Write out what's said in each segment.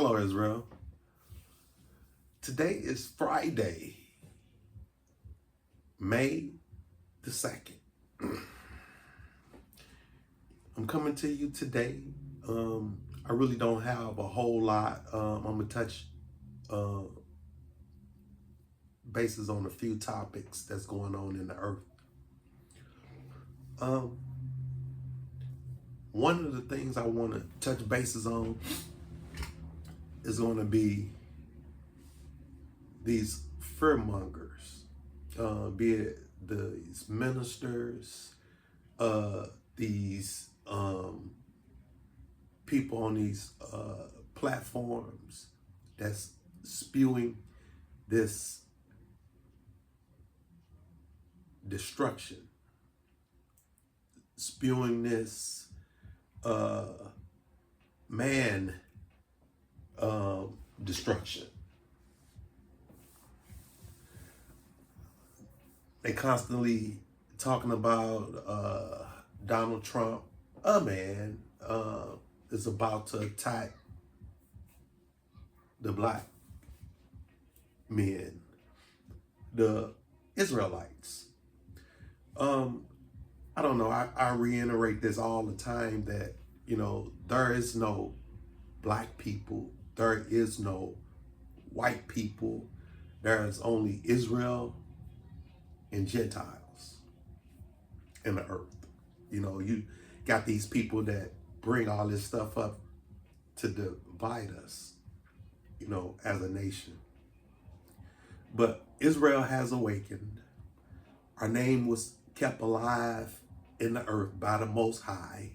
Hello, Israel. Today is Friday, May the 2nd. I'm coming to you today. I really don't have a whole lot. I'm going to touch bases on a few topics that's going on in the earth. One of the things I want to touch bases on is going to be these fearmongers, be it these ministers, these people on these platforms that's spewing this destruction, spewing this man destruction. They constantly talking about Donald Trump, a man, is about to attack the black men, the Israelites. I don't know. I reiterate this all the time that, there is no black people. There is no white people. There is only Israel and Gentiles in the earth. You got these people that bring all this stuff up to divide us, as a nation. But Israel has awakened. Our name was kept alive in the earth by the Most High.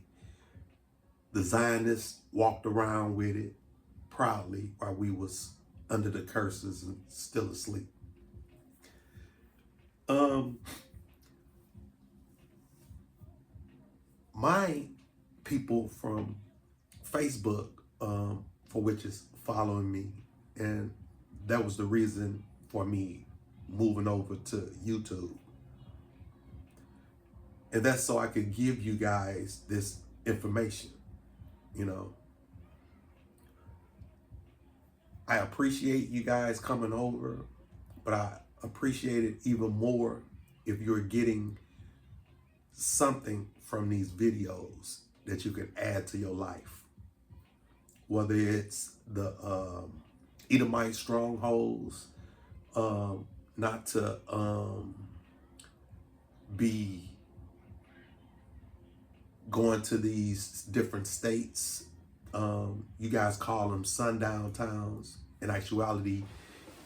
The Zionists walked around with it proudly while we was under the curses and still asleep. My people from Facebook, for which is following me, and that was the reason for me moving over to YouTube. And that's so I could give you guys this information, I appreciate you guys coming over, but I appreciate it even more if you're getting something from these videos that you can add to your life. Whether it's the Edomite strongholds, not to be going to these different states. You guys call them sundown towns. In actuality,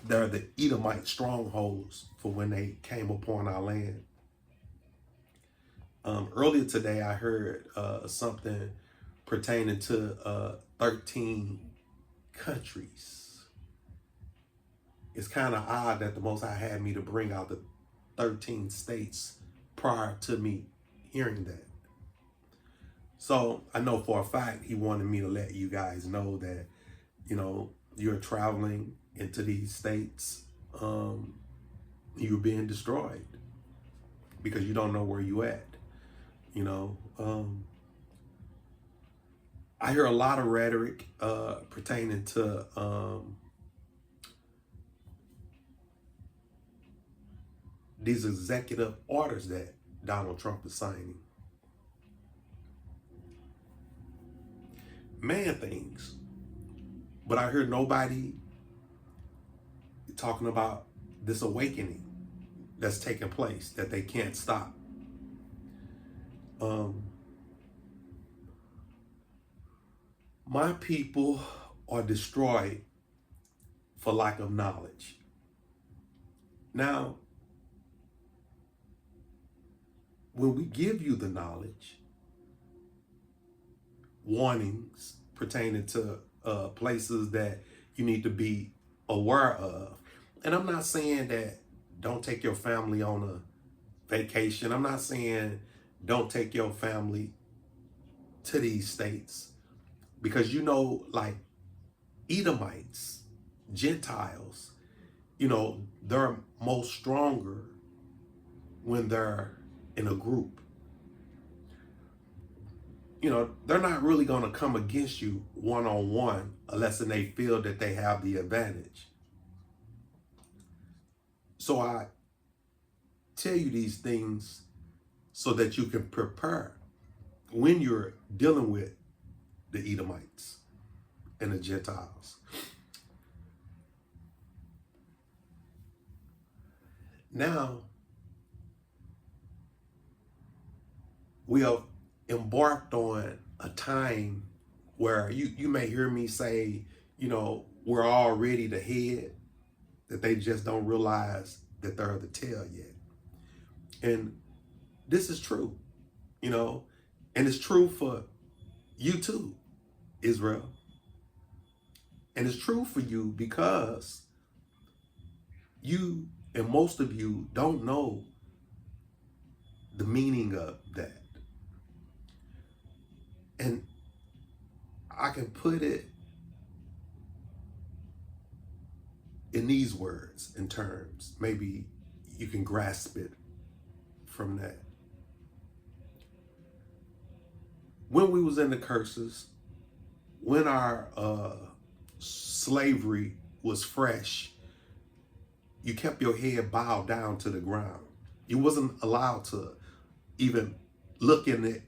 they're the Edomite strongholds for when they came upon our land. Earlier today, I heard something pertaining to 13 countries. It's kind of odd that the Most High had me to bring out the 13 states prior to me hearing that. So I know for a fact he wanted me to let you guys know that, you're traveling into these states, you're being destroyed because you don't know where you at. I hear a lot of rhetoric pertaining to these executive orders that Donald Trump is signing. Man things. But I hear nobody talking about this awakening that's taking place that they can't stop. My people are destroyed for lack of knowledge. Now, when we give you the knowledge, warnings pertaining to places that you need to be aware of. And I'm not saying that don't take your family on a vacation. I'm not saying don't take your family to these states, because like Edomites, Gentiles, they're most stronger when they're in a group. they're not really going to come against you one-on-one unless they feel that they have the advantage. So I tell you these things so that you can prepare when you're dealing with the Edomites and the Gentiles. Now, we have embarked on a time where you may hear me say, we're already the head, that they just don't realize that they're the tail yet. And this is true, and it's true for you too, Israel. And it's true for you because you and most of you don't know the meaning of that. And I can put it in these words and terms. Maybe you can grasp it from that. When we was in the curses, when our slavery was fresh, you kept your head bowed down to the ground. You wasn't allowed to even look in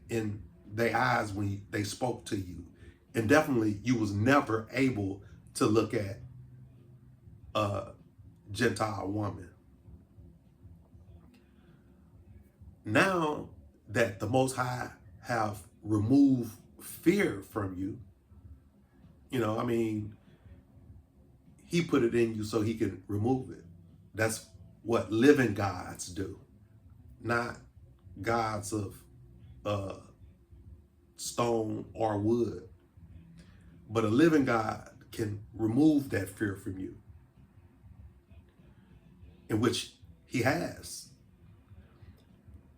their eyes when they spoke to you. And definitely you was never able to look at a Gentile woman. Now that the Most High have removed fear from you, he put it in you so he can remove it. That's what living gods do, not gods of stone or wood. But a living God can remove that fear from you, in which he has.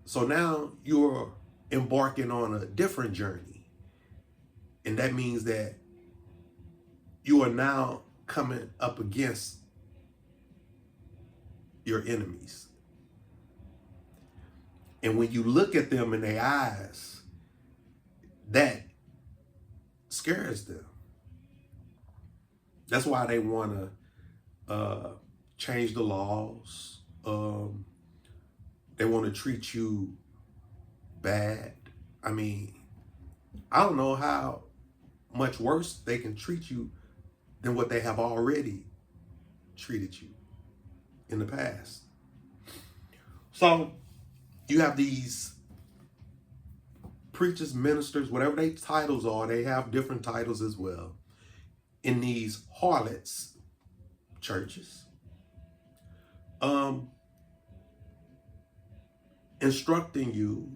So now you're embarking on a different journey. And that means that you are now coming up against your enemies. And when you look at them in their eyes, that scares them. That's why they want to change the laws. They want to treat you bad. I don't know how much worse they can treat you than what they have already treated you in the past. So you have these preachers, ministers, whatever their titles are, they have different titles as well, in these harlots churches, instructing you,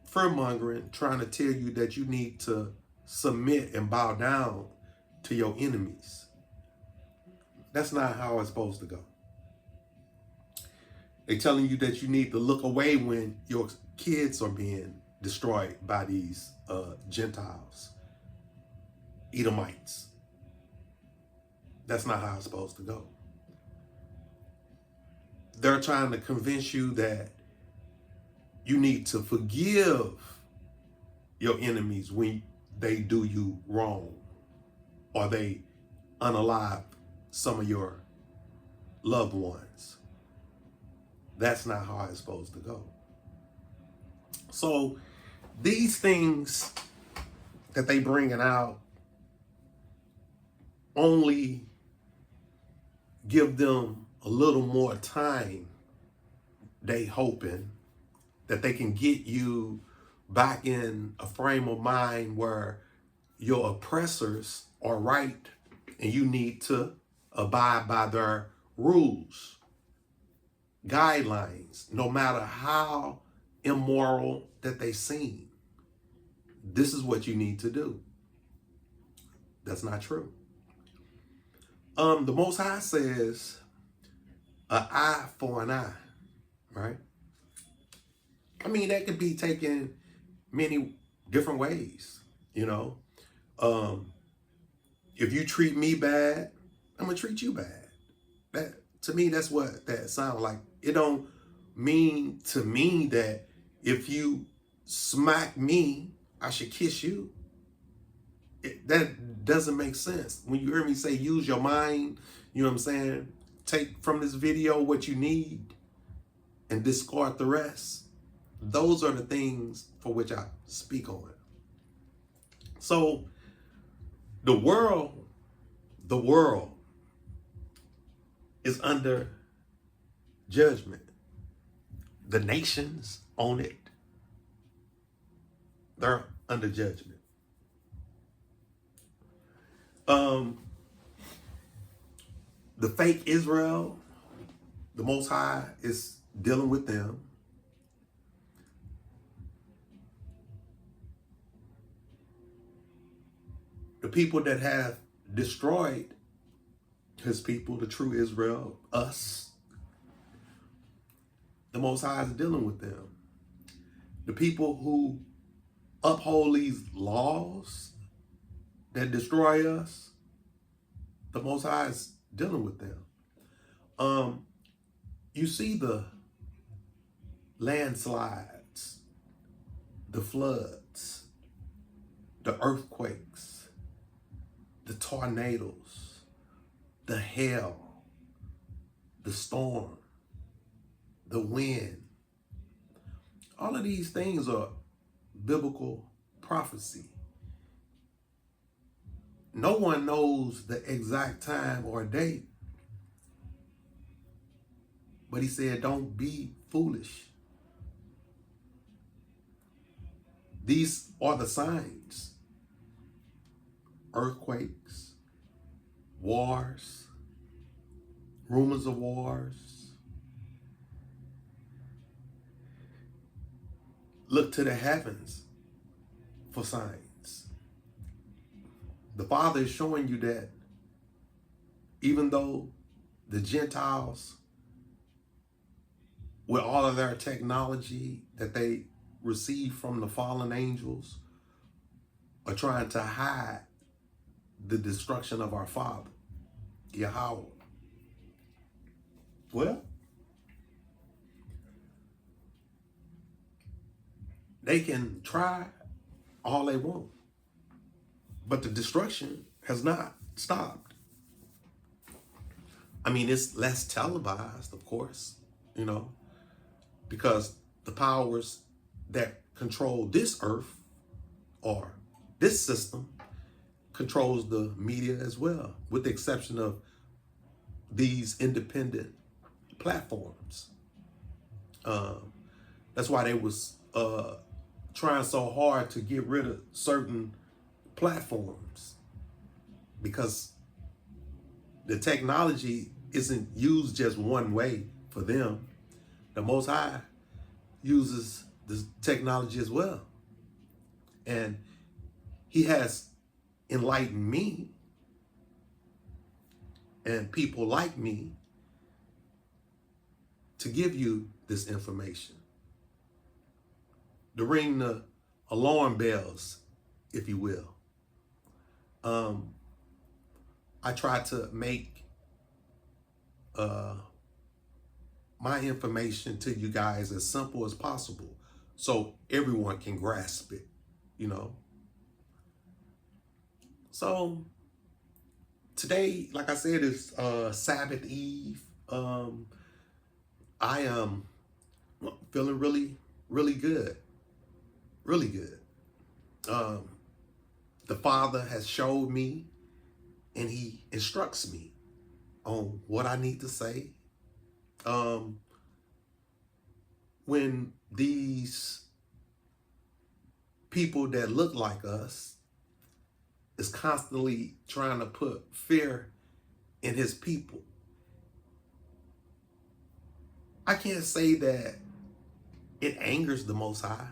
fear-mongering, trying to tell you that you need to submit and bow down to your enemies. That's not how it's supposed to go. They're telling you that you need to look away when your kids are being destroyed by these Gentiles, Edomites. That's not how it's supposed to go. They're trying to convince you that you need to forgive your enemies when they do you wrong, or they unalive some of your loved ones. That's not how it's supposed to go. So these things that they bringing out only give them a little more time. They hoping that they can get you back in a frame of mind where your oppressors are right and you need to abide by their rules, guidelines, no matter how immoral that they seem. This is what you need to do. That's not true. The Most High says an eye for an eye, right? That could be taken many different ways, If you treat me bad, I'm gonna treat you bad. That, to me, that's what that sounds like. It don't mean to me that if you smack me, I should kiss you. That doesn't make sense. When you hear me say use your mind, you know what I'm saying? Take from this video what you need and discard the rest. Those are the things for which I speak on. So the world is under judgment. The nations on it, they're under judgment. The fake Israel, the Most High is dealing with them. The people that have destroyed his people, the true Israel, us, the Most High is dealing with them. The people who uphold these laws that destroy us, the Most High is dealing with them. You see the landslides, the floods, the earthquakes, the tornadoes, the hail, the storm, the wind. All of these things are biblical prophecy. No one knows the exact time or date, but he said, don't be foolish. These are the signs. Earthquakes, wars, rumors of wars. Look to the heavens for signs. The Father is showing you that even though the Gentiles, with all of their technology that they received from the fallen angels, are trying to hide the destruction of our Father, Yahweh. Well, they can try all they want, but the destruction has not stopped. I mean, it's less televised, of course, you know, because the powers that control this earth or this system controls the media as well, with the exception of these independent platforms. That's why they was trying so hard to get rid of certain platforms, because the technology isn't used just one way for them. The Most High uses the technology as well. And he has enlightened me and people like me to give you this information, to ring the alarm bells, if you will. I try to make my information to you guys as simple as possible so everyone can grasp it, you know. So today, like I said, is Sabbath Eve. I am feeling really, really good. Really good. The Father has showed me and he instructs me on what I need to say. When these people that look like us is constantly trying to put fear in his people, I can't say that it angers the Most High,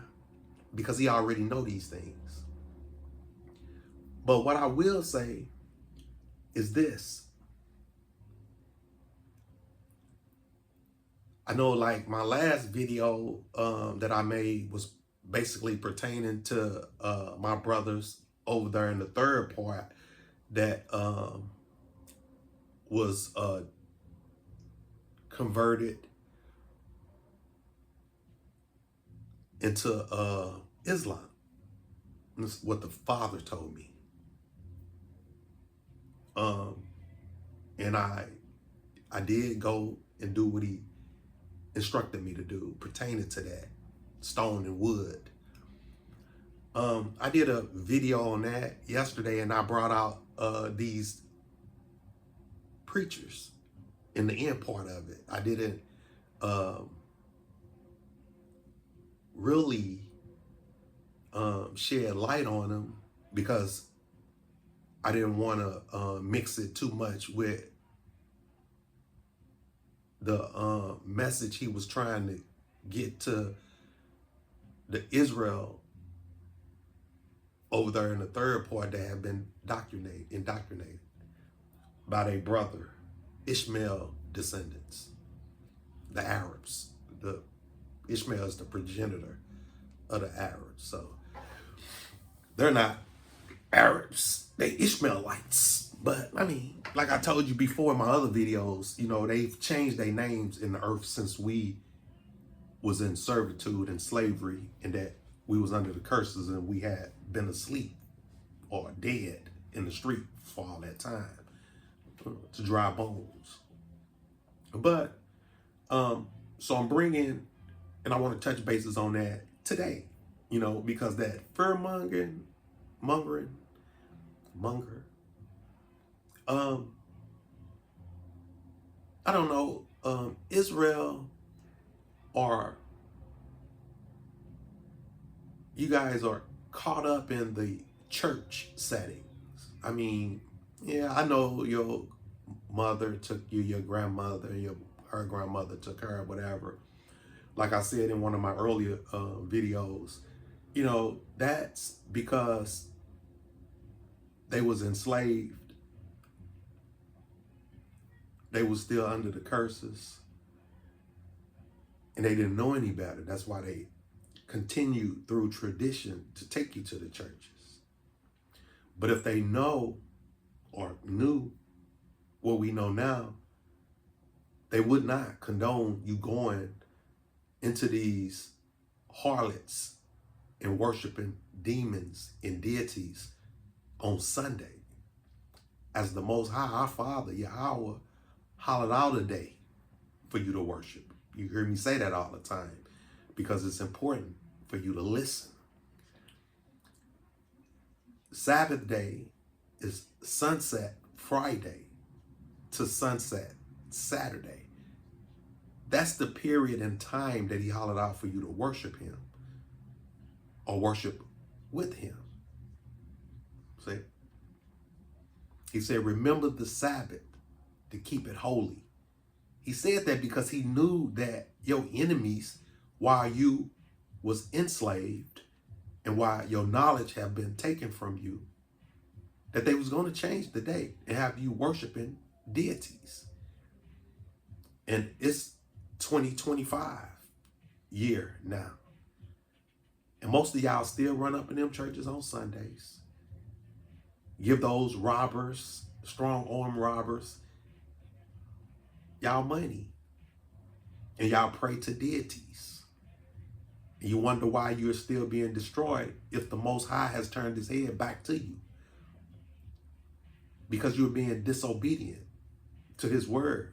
because he already know these things. But what I will say is this. I know, like, my last video that I made was basically pertaining to my brothers over there in the third part that was converted into Islam. This is what the Father told me. And I did go and do what he instructed me to do pertaining to that, stone and wood. I did a video on that yesterday, and I brought out these preachers in the end part of it. I didn't really shed light on them because I didn't want to mix it too much with the message he was trying to get to the Israel over there in the third part that have been indoctrinated by their brother, Ishmael descendants, the Arabs. The Ishmael is the progenitor of the Arabs. So they're not Arabs, they Ishmaelites. But I mean, like I told you before in my other videos, you know, they've changed their names in the earth since we was in servitude and slavery, and that we was under the curses and we had been asleep or dead in the street for all that time to dry bones. But so I'm bringing, and I want to touch bases on that today, you know, because that fear mongering, I don't know, Israel, or you guys are caught up in the church settings. I mean, yeah, I know your mother took you, your grandmother, her grandmother took her, whatever. Like I said in one of my earlier videos, you know, that's because they was enslaved. They was still under the curses, and they didn't know any better. That's why they continued through tradition to take you to the churches. But if they know or knew what we know now, they would not condone you going into these harlots and worshiping demons and deities on Sunday. As the Most High, our Father, Yahweh, hollered out a day for you to worship. You hear me say that all the time because it's important for you to listen. Sabbath day is sunset Friday to sunset Saturday. That's the period in time that he hollered out for you to worship him or worship with him. See? He said, remember the Sabbath to keep it holy. He said that because he knew that your enemies, while you was enslaved and while your knowledge have been taken from you, that they was going to change the day and have you worshiping deities. And it's 2025 year now. And most of y'all still run up in them churches on Sundays. Give those robbers, strong arm robbers, y'all money. And y'all pray to deities. And you wonder why you're still being destroyed if the Most High has turned his head back to you. Because you're being disobedient to his word.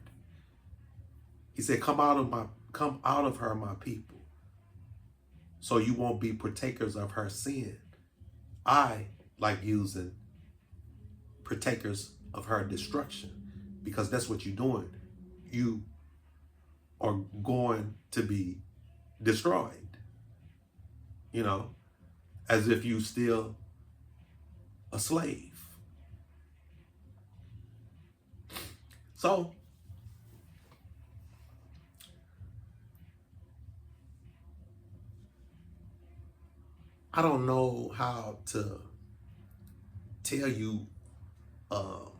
He said, come out of her, my people, so you won't be partakers of her sin. I like using partakers of her destruction, because that's what you're doing. You are going to be destroyed, you know, as if you still a slave. So I don't know how to tell you of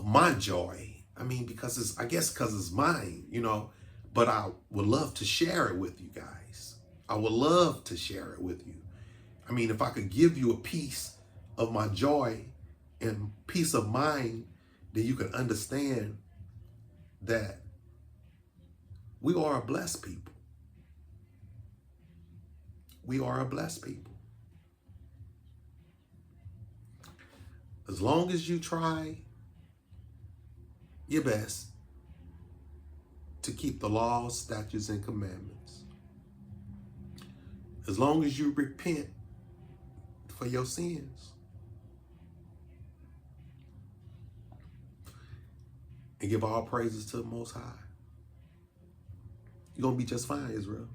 my joy. I mean, because I guess it's mine, you know, but I would love to share it with you guys. I would love to share it with you. I mean, if I could give you a piece of my joy and peace of mind, then you can understand that we are a blessed people. We are a blessed people. As long as you try your best to keep the laws, statutes, and commandments, as long as you repent for your sins and give all praises to the Most High, you're going to be just fine, Israel.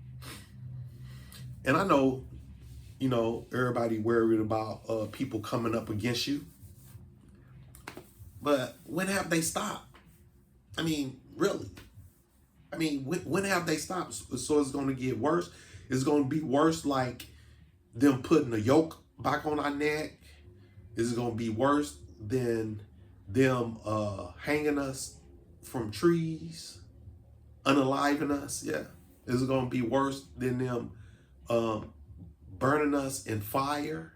And I know, everybody worried about people coming up against you. But when have they stopped? I mean, really? I mean, when have they stopped? So it's going to get worse. It's going to be worse like them putting a yoke back on our neck. Is it going to be worse than them hanging us from trees, unaliving us? Yeah. Is it going to be worse than them burning us in fire,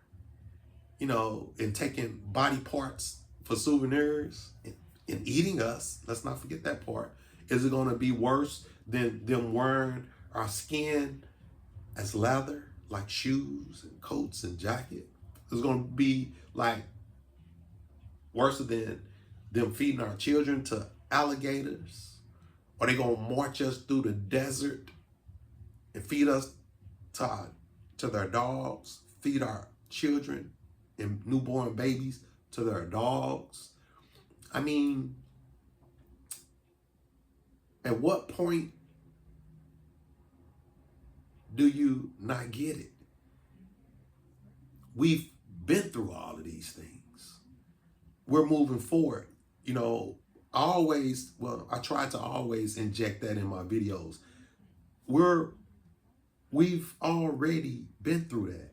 and taking body parts for souvenirs and eating us? Let's not forget that part. Is it going to be worse than them wearing our skin as leather, like shoes and coats and jackets? Is it going to be like worse than them feeding our children to alligators? Are they going to march us through the desert and feed us to their dogs, feed our children and newborn babies to their dogs? I mean, at what point do you not get it? We've been through all of these things. We're moving forward. I try to always inject that in my videos. We've already been through that.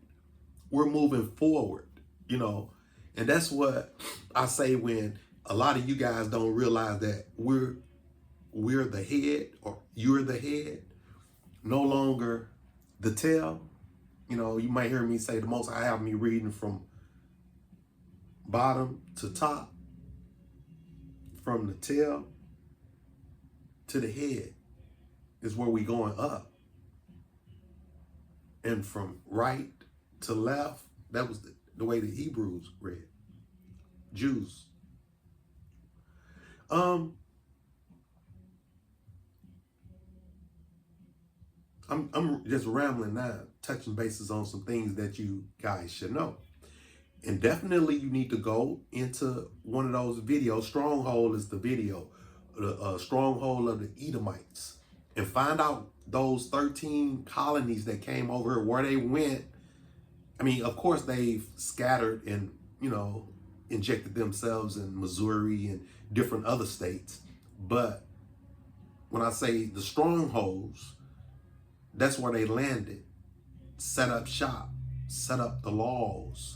We're moving forward, and that's what I say when a lot of you guys don't realize that we're the head, or you're the head, no longer the tail. You might hear me say the most. I have me reading from bottom to top, from the tail to the head is where we going up. And from right to left, that was the way the Hebrews read. Jews. I'm just rambling now, touching bases on some things that you guys should know. And definitely you need to go into one of those videos. Stronghold is the video, the stronghold of the Edomites, and find out those 13 colonies that came over, where they went. I mean, of course, they've scattered and, injected themselves in Missouri and different other states. But when I say the strongholds, that's where they landed, set up shop, set up the laws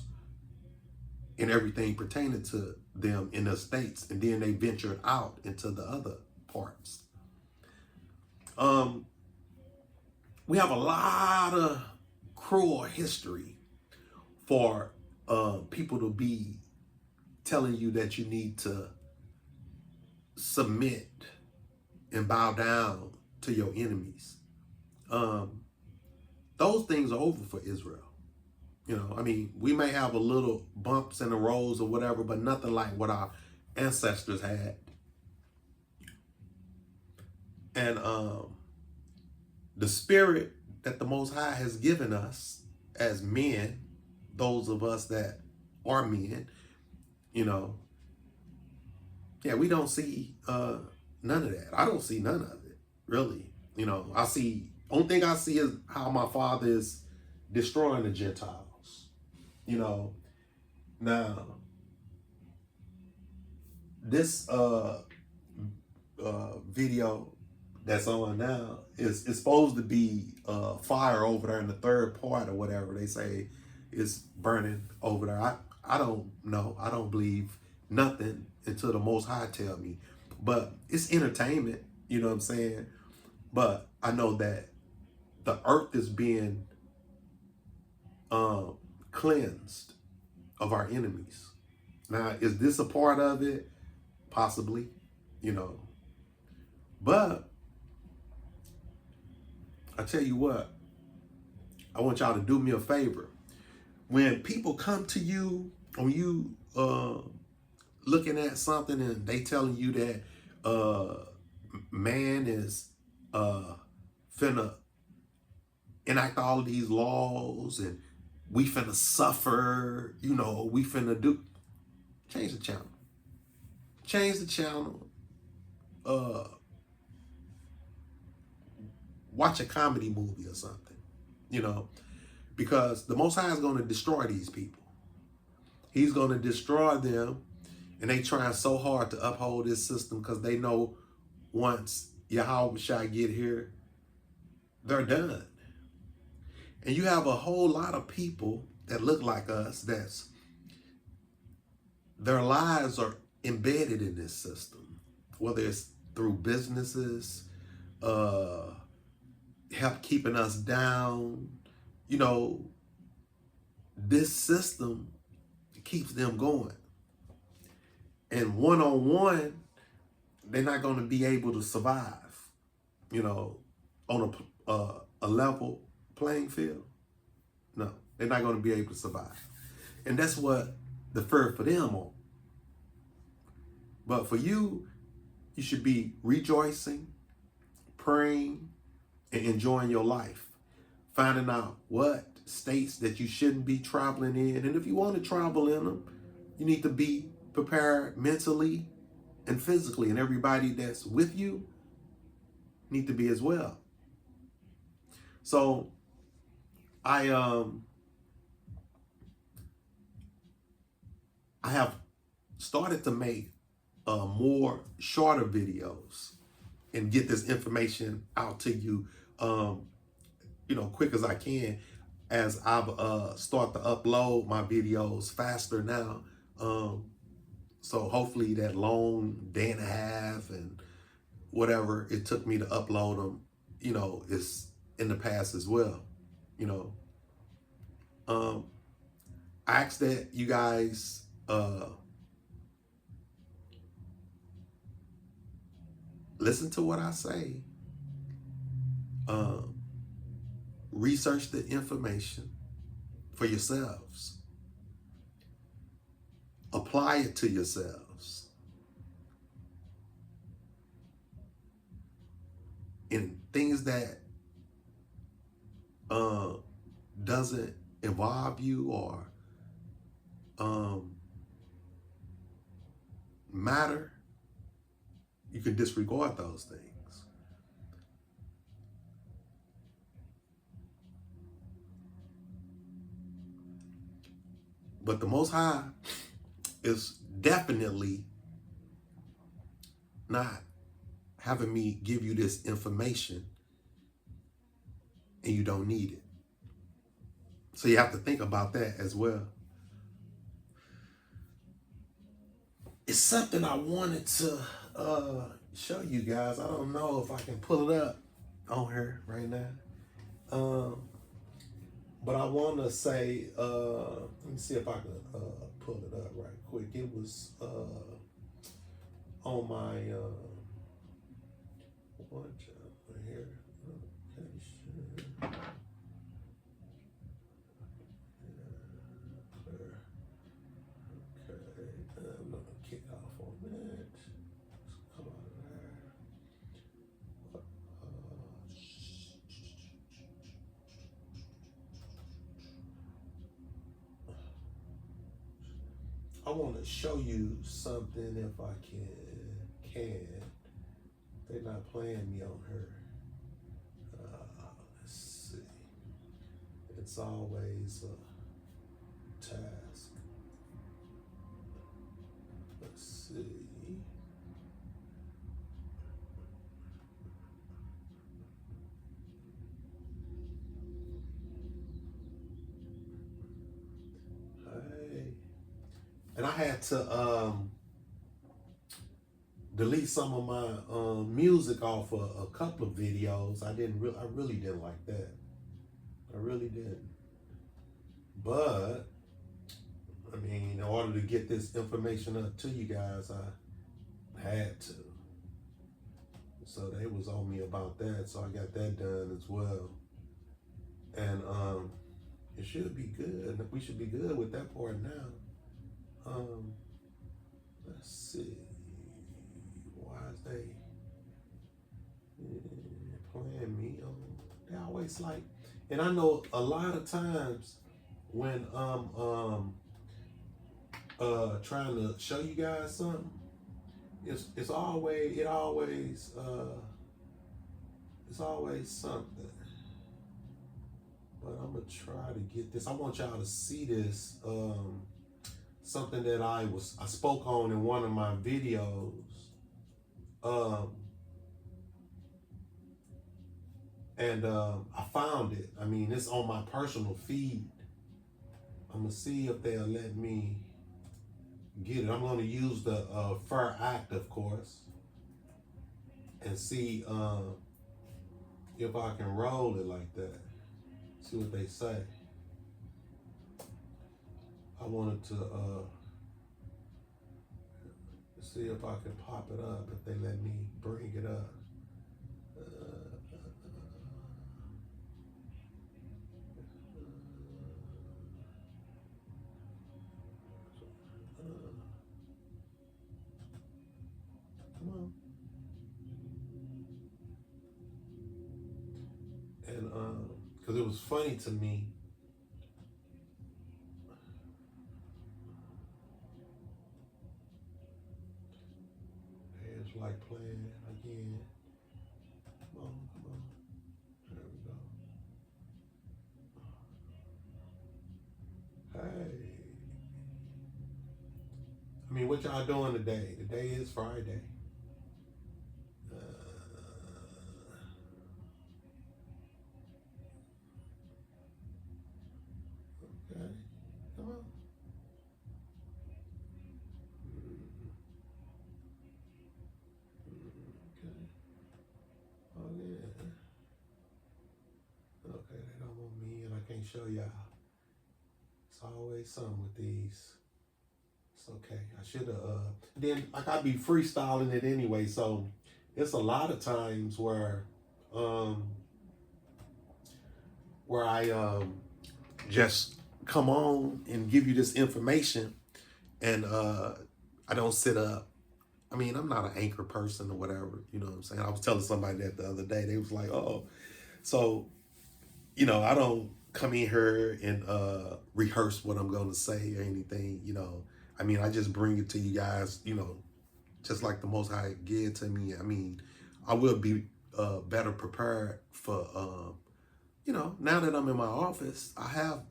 and everything pertaining to them in the states. And then they ventured out into the other parts. We have a lot of cruel history for people to be telling you that you need to submit and bow down to your enemies. Those things are over for Israel. We may have a little bumps in the roads or whatever, but nothing like what our ancestors had. And the spirit that the Most High has given us as men, those of us that are men, we don't see none of that. I don't see none of it, really. Only thing I see is how my Father is destroying the Gentiles. Now, this video that's on now is supposed to be fire over there in the third part or whatever they say is burning over there. I don't know. I don't believe nothing until the Most High tell me. But it's entertainment, you know what I'm saying? But I know that the earth is being cleansed of our enemies. Now, is this a part of it? Possibly, But I tell you what, I want y'all to do me a favor. When people come to you When you looking at something and they telling you that man is finna enact all of these laws and we finna suffer, we finna do, change the channel. Change the channel. Uh, watch a comedy movie or something, because the Most High is going to destroy these people. He's going to destroy them, and they trying so hard to uphold this system because they know once Yahweh Shai get here, they're done. And you have a whole lot of people that look like us that's their lives are embedded in this system, whether it's through businesses, help keeping us down. This system keeps them going. And one-on-one, they're not going to be able to survive, on a level playing field. No, they're not going to be able to survive. And that's what the fur for them on. But for you, you should be rejoicing, praying, and enjoying your life. Finding out what states that you shouldn't be traveling in. And if you want to travel in them, you need to be prepared mentally and physically. And everybody that's with you need to be as well. So I have started to make more shorter videos and get this information out to you, quick as I can, as I've started to upload my videos faster now. So hopefully that long day and a half and whatever it took me to upload them, is in the past as well. I ask that you guys listen to what I say. Research the information for yourselves. Apply it to yourselves. And things that doesn't involve you or matter, you can disregard those things. But the Most High is definitely not having me give you this information and you don't need it. So you have to think about that as well. It's something I wanted to show you guys. I don't know if I can pull it up on here right now. But I want to say, let me see if I can pull it up right quick. It was on my one here. Okay, I'm gonna kick off on that. Come out of there. I want to show you something if I can. They're not playing me on her. Let's see. It's always a task. Let's see. Hey. And I had to delete some of my music off a couple of videos. I really didn't like that. I really didn't. But I mean, in order to get this information up to you guys, I had to. So they was on me about that. So I got that done as well. And it should be good. We should be good with that part now. Let's see. Why is they playing me on? They always like, and I know a lot of times when trying to show you guys something, it's always it's always something. But I'm gonna try to get this. I want y'all to see this. Something that I spoke on in one of my videos. Um, and I found it. I mean, it's on my personal feed. I'm gonna see if they'll let me get it. I'm gonna use the Fair Act, of course, and see if I can roll it like that. See what they say. I wanted to see if I can pop it up if they let me bring it up. Come on. And because it was funny to me. It's like playing again. Come on, come on. There we go. Hey. I mean, what y'all doing today? Today is Friday. Okay. Come on. Okay. Oh, yeah. Okay, they don't want me and I can't show y'all. It's always something with these. It's okay. I should have, then, like, I'd be freestyling it anyway, so it's a lot of times where I just come on and give you this information and I don't sit up. I mean, I'm not an anchor person or whatever, you know what I'm saying? I was telling somebody that the other day. They was like, oh, so, you know, I don't come in here and rehearse what I'm going to say or anything, you know. I mean, I just bring it to you guys, you know, just like the Most High give it to me. I mean, I will be better prepared for, you know, now that I'm in my office, I have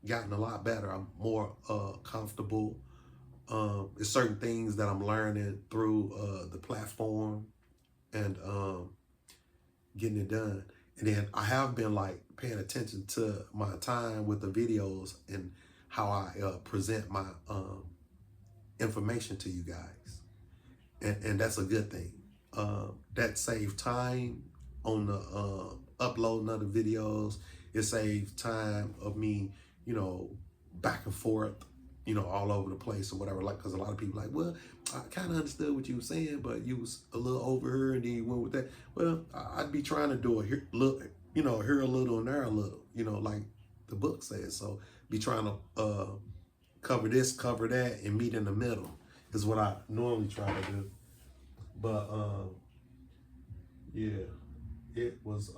gotten a lot better. I'm more comfortable. There's certain things that I'm learning through the platform and getting it done. And then I have been like paying attention to my time with the videos and how I present my information to you guys. And that's a good thing. That saves time on the uploading of the videos. It saves time of me, you know, back and forth, you know, all over the place or whatever. Like, because a lot of people like, well, I kind of understood what you were saying, but you was a little over here and then you went with that. Well, I'd be trying to do a here, look, you know, here a little and there a little, you know, like the book says. So be trying to cover this, cover that, and meet in the middle is what I normally try to do. But yeah, it was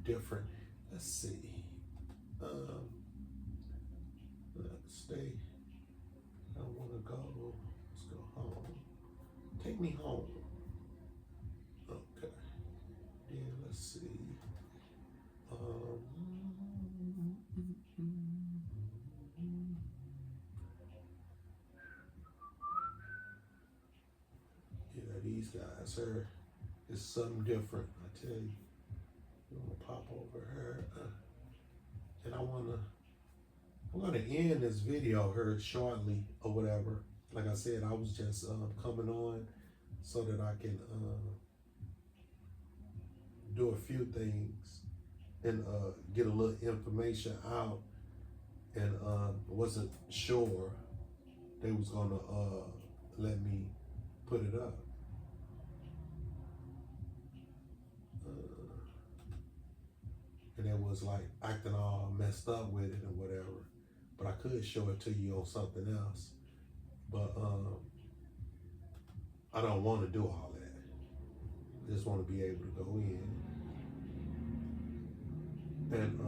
different. Let's see. Let's stay. I want to go. Let's go home. Take me home. Okay. Yeah, let's see. Yeah, these guys are. It's something different. I tell you. I'm gonna pop over here, and I'm gonna end this video here shortly or whatever. Like I said, I was just coming on so that I can do a few things and get a little information out, and wasn't sure they was gonna let me put it up. And it was like acting all messed up with it or whatever. But I could show it to you on something else. But I don't want to do all that. I just want to be able to go in and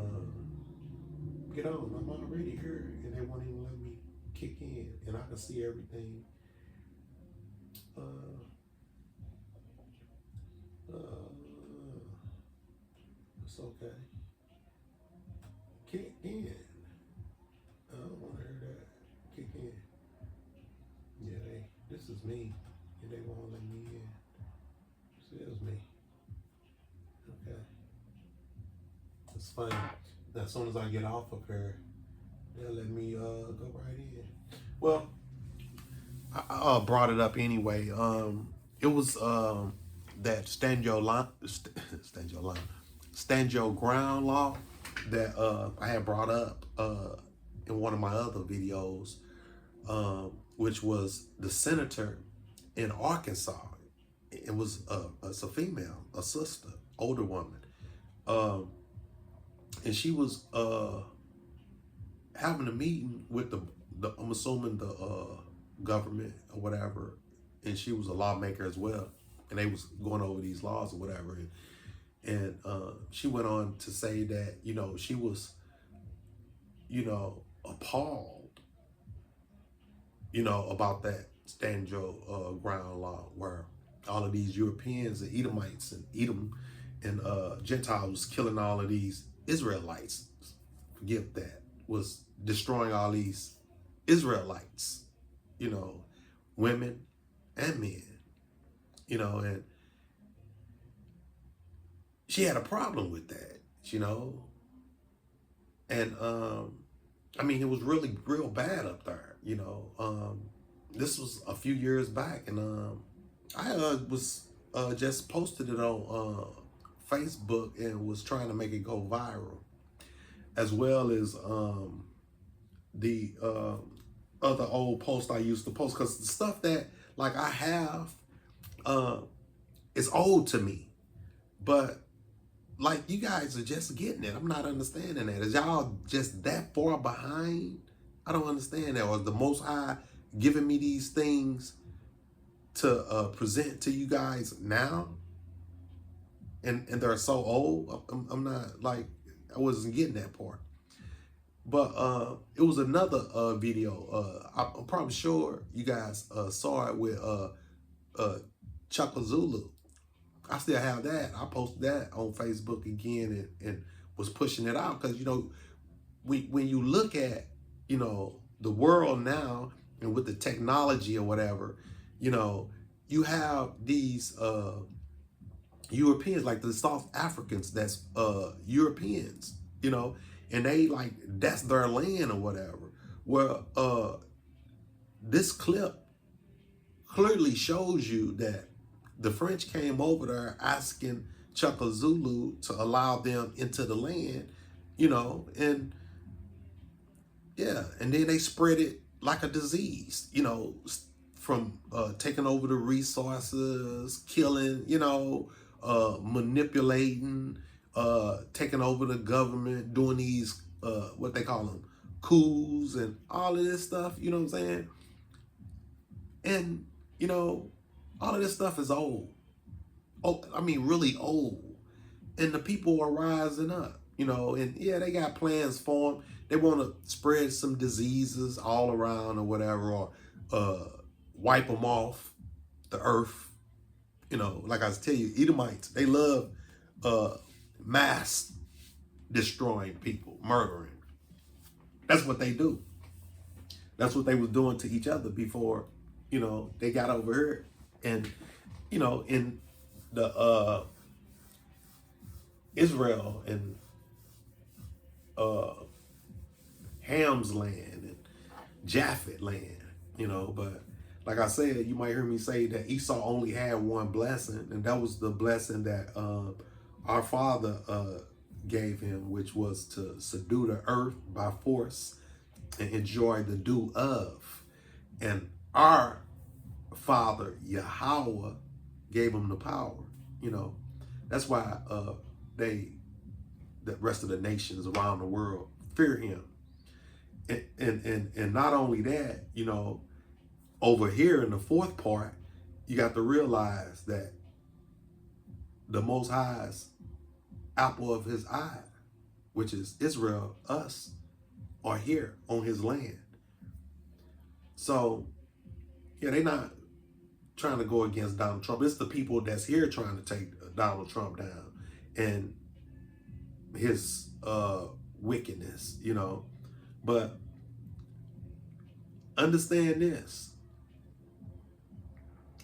get on. I'm already here, and they won't even let me kick in, and I can see everything. Uh, it's okay. Kick in. I don't want to hear that. Kick in. Yeah, this is me, and they won't let me in. This is me. Okay. It's funny. As soon as I get off of here, they'll let me go right in. Well, I brought it up anyway. It was that stand your ground law that I had brought up in one of my other videos, which was the senator in Arkansas. It was it's a female, a sister, older woman, and she was having a meeting with the I'm assuming the government or whatever, and she was a lawmaker as well, and they was going over these laws or whatever, and she went on to say that she was appalled about that stand your ground law where all of these Europeans and Edomites and Edom and Gentiles was killing all of these Israelites. Forgive that, was destroying all these Israelites, women and men, and she had a problem with that, and I mean, it was really real bad up there, this was a few years back, and I was just posted it on Facebook and was trying to make it go viral, as well as the other old posts I used to post, because the stuff that like I have is old to me, but like you guys are just getting it. I'm not understanding that. Is y'all just that far behind? I don't understand that. Or is the Most High giving me these things to present to you guys now? And they're so old. I'm not like, I wasn't getting that part. But it was another video. I'm probably sure you guys saw it with Chuckle Zulu. I still have that. I posted that on Facebook again and was pushing it out because when you look at the world now and with the technology or whatever, you have these Europeans, like the South Africans, that's Europeans, and they like that's their land or whatever. Well, this clip clearly shows you that the French came over there asking Chuckle Zulu to allow them into the land, and yeah, and then they spread it like a disease, from taking over the resources, killing, manipulating, taking over the government, doing these, what they call them, coups and all of this stuff, you know what I'm saying? And, all of this stuff is old. Oh, I mean, really old. And the people are rising up, and yeah, they got plans for them. They want to spread some diseases all around or whatever, or wipe them off the earth. Like I was telling you, Edomites, they love mass destroying people, murdering. That's what they do. That's what they was doing to each other before, they got over here. And, in the Israel and Ham's land and Japhet land, but like I said, you might hear me say that Esau only had one blessing, and that was the blessing that our father gave him, which was to subdue the earth by force and enjoy the due of. And our father, Yahweh, gave him the power. That's why the rest of the nations around the world fear him. And not only that, over here in the fourth part, you got to realize that the Most High's apple of his eye, which is Israel, us, are here on his land. So, yeah, they're not trying to go against Donald Trump. It's the people that's here trying to take Donald Trump down and his wickedness, you know. But understand this.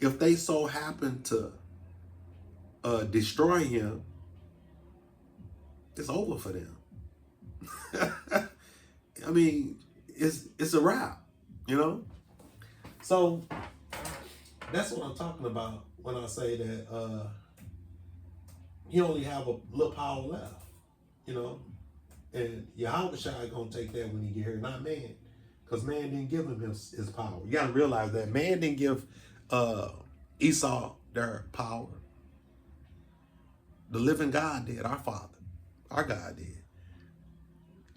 If they so happen to destroy him, it's over for them. I mean, it's a wrap, you know? So that's what I'm talking about when I say that he only have a little power left, you know? And Yahweh Shai gonna take that when he get here, not man. Because man didn't give him his power. You gotta realize that man didn't give Esau their power. The living God did, our Father. Our God did.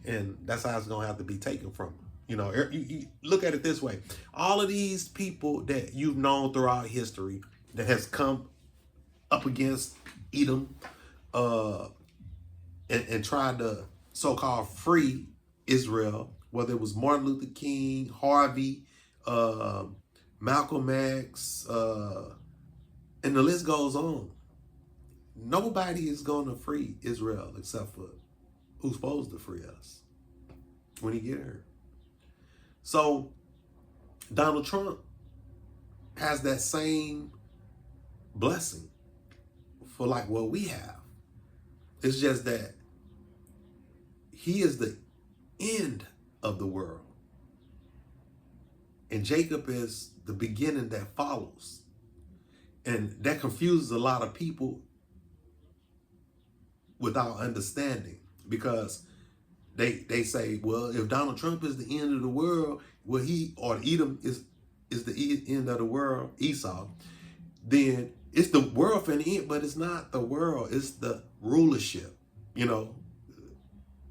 And that's how it's going to have to be taken from him. You know, you look at it this way. All of these people that you've known throughout history that has come up against Edom and tried to so-called free Israel, whether it was Martin Luther King, Harvey, Malcolm X, and the list goes on. Nobody is going to free Israel except for who's supposed to free us when he get here. So Donald Trump has that same blessing for like what we have. It's just that he is the end of the world. And Jacob is the beginning that follows. And that confuses a lot of people without understanding, because they say, well, if Donald Trump is the end of the world, well, he or Edom is the end of the world, Esau, then it's the world for the end, but it's not the world, it's the rulership. You know,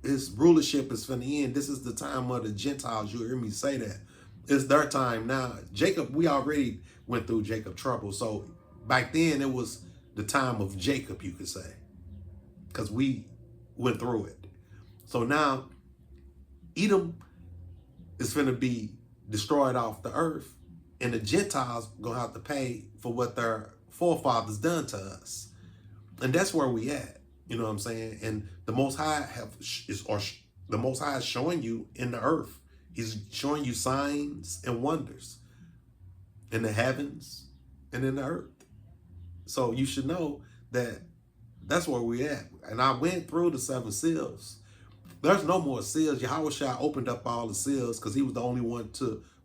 his rulership is for the end. This is the time of the Gentiles. You'll hear me say that. It's their time now. Jacob, we already went through Jacob trouble. So back then it was the time of Jacob, you could say, because we went through it. So now Edom is going to be destroyed off the earth, and the Gentiles going to have to pay for what their forefathers done to us. And that's where we at. You know what I'm saying? And the Most High the Most High is showing you in the earth. He's showing you signs and wonders in the heavens and in the earth. So you should know that that's where we at. And I went through the 7 seals. There's no more seals. Yahweh Shai opened up all the seals because he was the only one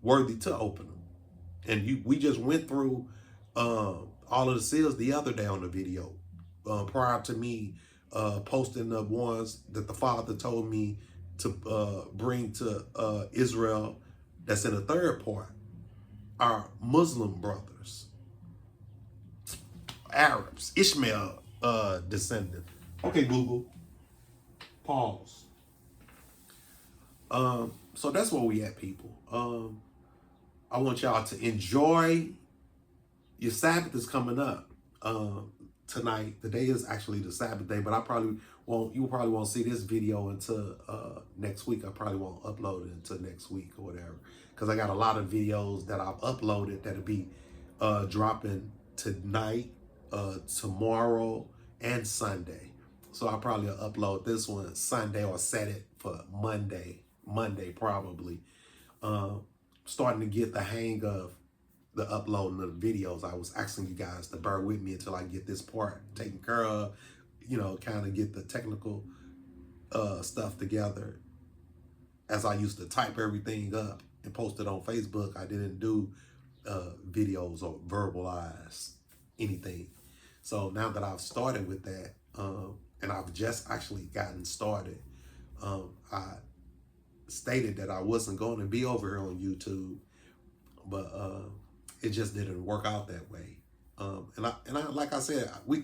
worthy to open them. And we just went through all of the seals the other day on the video, prior to me posting the ones that the Father told me to bring to Israel. That's in the third part. Our Muslim brothers, Arabs, Ishmael descendant. Okay, Google. Pause. So that's where we at, people. I want y'all to enjoy. Your Sabbath is coming up tonight. Today is actually the Sabbath day, but you probably won't see this video until next week. I probably won't upload it until next week or whatever, because I got a lot of videos that I've uploaded that'll be dropping tonight, tomorrow, and Sunday. So I'll probably upload this one Sunday or set it for Monday probably. Starting to get the hang of the uploading of the videos. I was asking you guys to bear with me until I get this part taken care of, you know, kind of get the technical stuff together. As I used to type everything up and post it on Facebook, I didn't do videos or verbalize anything. So now that I've started with that, and I've just actually gotten started, I stated that I wasn't going to be over here on YouTube, but it just didn't work out that way. And I like I said, we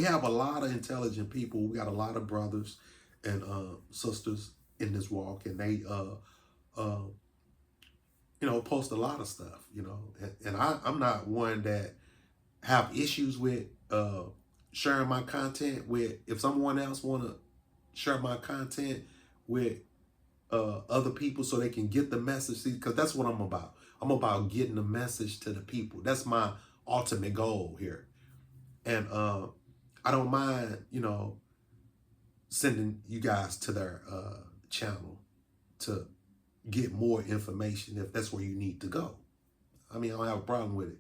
have a lot of intelligent people. We got a lot of brothers and sisters in this walk, and they you know, post a lot of stuff, you know. And I'm not one that have issues with sharing my content with, if someone else want to share my content with other people so they can get the message, because that's what I'm about. I'm about getting the message to the people. That's my ultimate goal here. And I don't mind, sending you guys to their channel to get more information if that's where you need to go. I mean, I don't have a problem with it.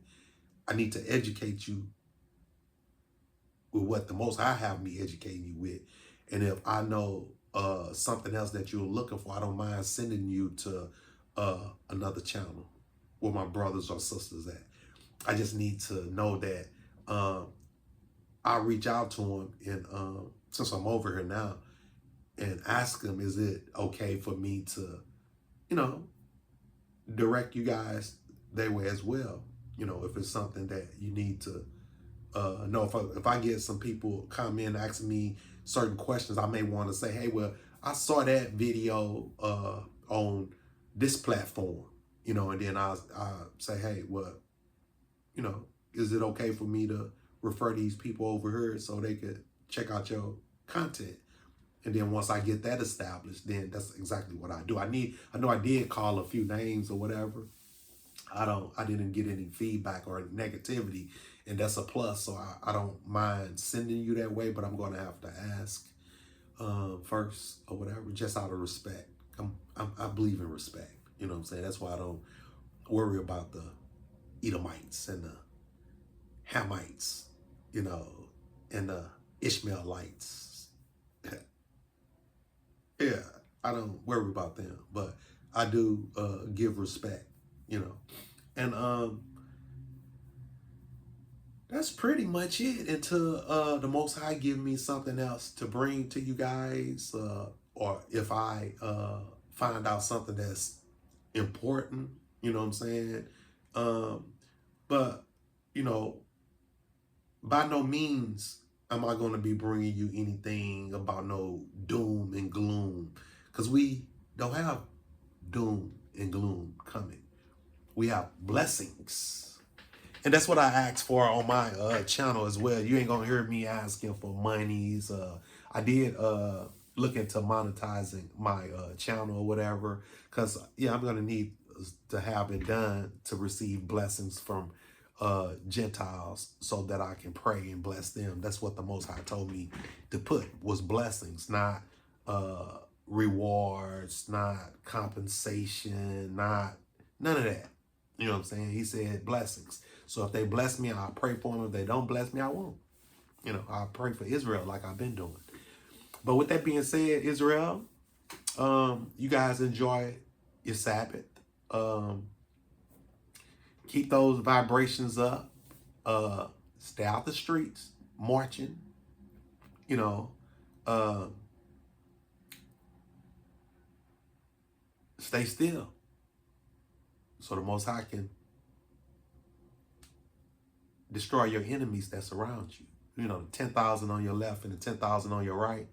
I need to educate you with what the Most High have me educating you with. And if I know something else that you're looking for, I don't mind sending you to another channel where my brothers or sisters at. I just need to know that I'll reach out to them, and since I'm over here now, and ask them, is it okay for me to, direct you guys their way as well? If it's something that you need to know. If I get some people come in asking me certain questions, I may want to say, hey, well, I saw that video on this platform, and then I'll say, hey, well, is it okay for me to refer these people over here so they could check out your content? And then once I get that established, then that's exactly what I do. I know I did call a few names or whatever. I didn't get any feedback or negativity, and that's a plus. So I don't mind sending you that way, but I'm going to have to ask first or whatever, just out of respect. I believe in respect. You know what I'm saying? That's why I don't worry about the Edomites and the Hamites, and the Ishmaelites. Yeah, I don't worry about them, but I do give respect, and that's pretty much it until the Most High give me something else to bring to you guys, or if I find out something that's important, you know what I'm saying? But, by no means am I going to be bringing you anything about no doom and gloom, because we don't have doom and gloom coming. We have blessings. And that's what I asked for on my channel as well. You ain't going to hear me asking for monies. I did look into monetizing my channel or whatever, because, I'm going to need to have it done to receive blessings from Gentiles so that I can pray and bless them. That's what the Most High told me to put, was blessings, not rewards, not compensation, not none of that. You know what I'm saying? He said blessings. So if they bless me, I'll pray for them. If they don't bless me, I won't. I'll pray for Israel like I've been doing. But with that being said, Israel, you guys enjoy your Sabbath. Keep those vibrations up. Stay out the streets, marching. Stay still, so the Most High can destroy your enemies that surround you. The 10,000 on your left and the 10,000 on your right.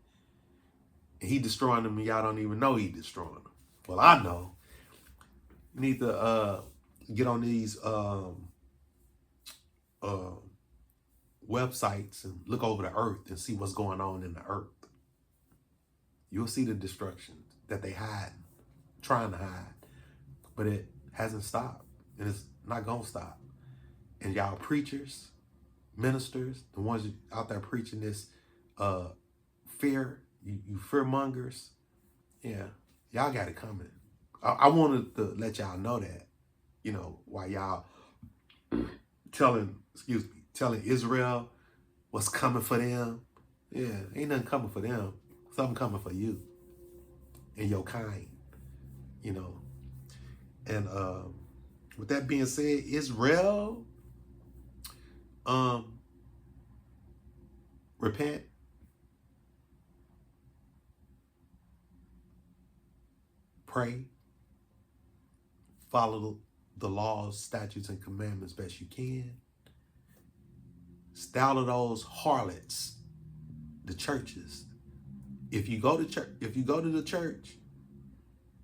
And he destroying them, and y'all don't even know he destroying them. Well, I know. You need to get on these websites and look over the earth and see what's going on in the earth. You'll see the destruction that they hide, trying to hide, but it hasn't stopped, and it's not gonna stop. And y'all preachers, ministers, the ones out there preaching this fear, you fear mongers, y'all got it coming. I wanted to let y'all know that, while y'all telling Israel what's coming for them. Ain't nothing coming for them. Something coming for you and your kind, And with that being said, Israel, repent, pray, follow the laws, statutes, and commandments best you can. Stay out of those harlots, the churches. If you go to the church,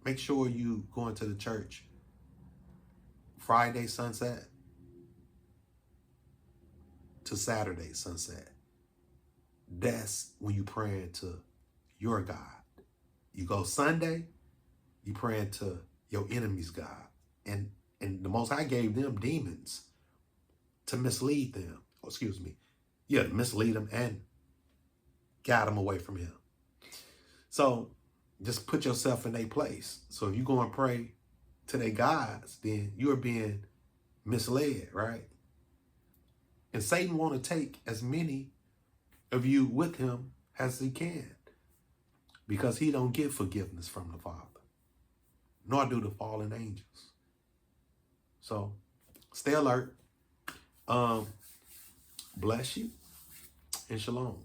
make sure you go into the church Friday sunset, to Saturday sunset. That's when you praying to your God. You go Sunday, you praying to your enemy's God. And the Most High gave them demons to mislead them. Oh, excuse me. Yeah, to mislead them and guide them away from him. So just put yourself in their place. So if you go and pray to their gods, then you're being misled, right? And Satan want to take as many of you with him as he can, because he don't get forgiveness from the Father, nor do the fallen angels. So stay alert. Bless you and shalom.